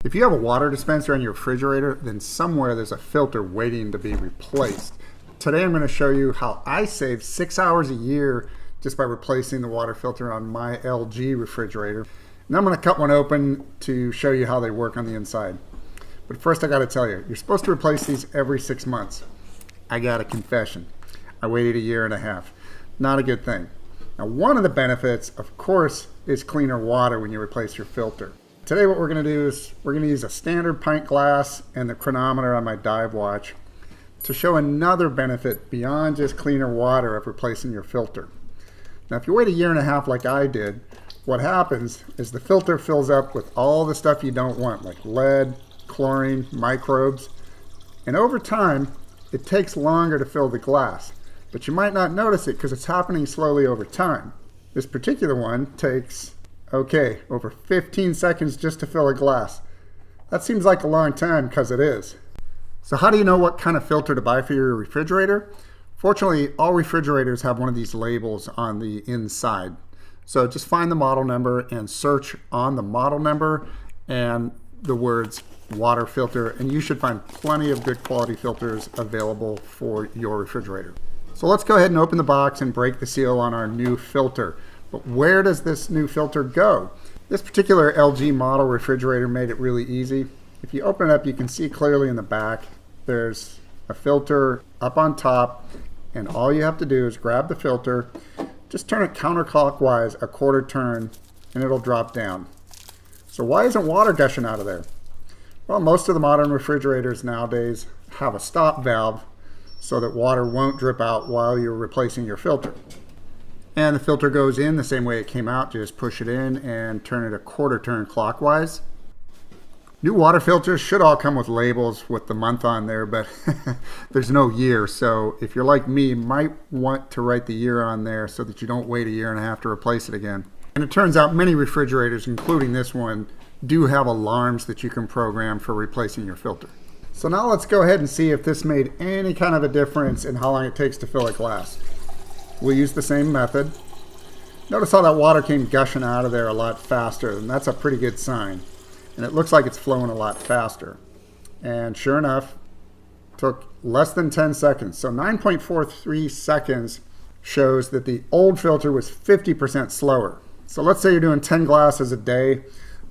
If you have a water dispenser in your refrigerator, then somewhere there's a filter waiting to be replaced. Today I'm going to show you how I save 6 hours a year just by replacing the water filter on my LG refrigerator. And I'm going to cut one open to show you how they work on the inside. But first I got to tell you, you're supposed to replace these every 6 months. I got a confession. I waited 1.5 years. Not a good thing. Now, one of the benefits, of course, is cleaner water when you replace your filter. Today what we're going to do is we're going to use a standard pint glass and the chronometer on my dive watch to show another benefit beyond just cleaner water of replacing your filter. Now, if you wait 1.5 years like I did, what happens is the filter fills up with all the stuff you don't want, like lead, chlorine, microbes, and over time it takes longer to fill the glass. But you might not notice it because it's happening slowly over time. This particular one takes, over 15 seconds just to fill a glass. That seems like a long time because it is. So how do you know what kind of filter to buy for your refrigerator? Fortunately, all refrigerators have one of these labels on the inside. So just find the model number and search on the model number and the words water filter, and you should find plenty of good quality filters available for your refrigerator. So let's go ahead and open the box and break the seal on our new filter. But where does this new filter go? This particular LG model refrigerator made it really easy. If you open it up, you can see clearly in the back there's a filter up on top, and all you have to do is grab the filter, just turn it counterclockwise a quarter turn, and it'll drop down. So why isn't water gushing out of there? Well, most of the modern refrigerators nowadays have a stop valve so that water won't drip out while you're replacing your filter. And the filter goes in the same way it came out. Just push it in and turn it a quarter turn clockwise. New water filters should all come with labels with the month on there, but there's no year. So if you're like me, you might want to write the year on there so that you don't wait 1.5 years to replace it again. And it turns out many refrigerators, including this one, do have alarms that you can program for replacing your filter. So now let's go ahead and see if this made any kind of a difference in how long it takes to fill a glass. We'll use the same method. Notice how that water came gushing out of there a lot faster, and that's a pretty good sign. And it looks like it's flowing a lot faster. And sure enough, it took less than 10 seconds. So 9.43 seconds shows that the old filter was 50% slower. So let's say you're doing 10 glasses a day.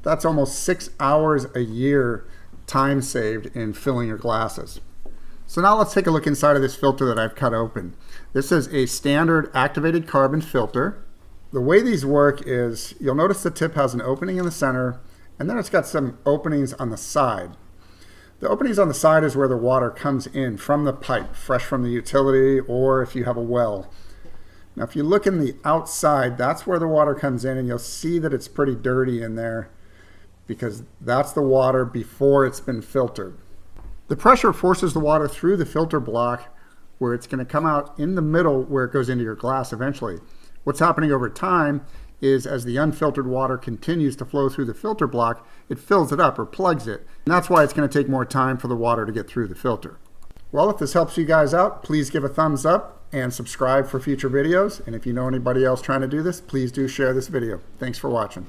That's almost 6 hours a year time saved in filling your glasses. So now let's take a look inside of this filter that I've cut open. This is a standard activated carbon filter. The way these work is you'll notice the tip has an opening in the center, and then it's got some openings on the side. The openings on the side is where the water comes in from the pipe, fresh from the utility, or if you have a well. Now if you look in the outside, that's where the water comes in, and you'll see that it's pretty dirty in there because that's the water before it's been filtered. The pressure forces the water through the filter block where it's going to come out in the middle where it goes into your glass eventually. What's happening over time is as the unfiltered water continues to flow through the filter block, it fills it up or plugs it. And that's why it's going to take more time for the water to get through the filter. Well, if this helps you guys out, please give a thumbs up and subscribe for future videos. And if you know anybody else trying to do this, please do share this video. Thanks for watching.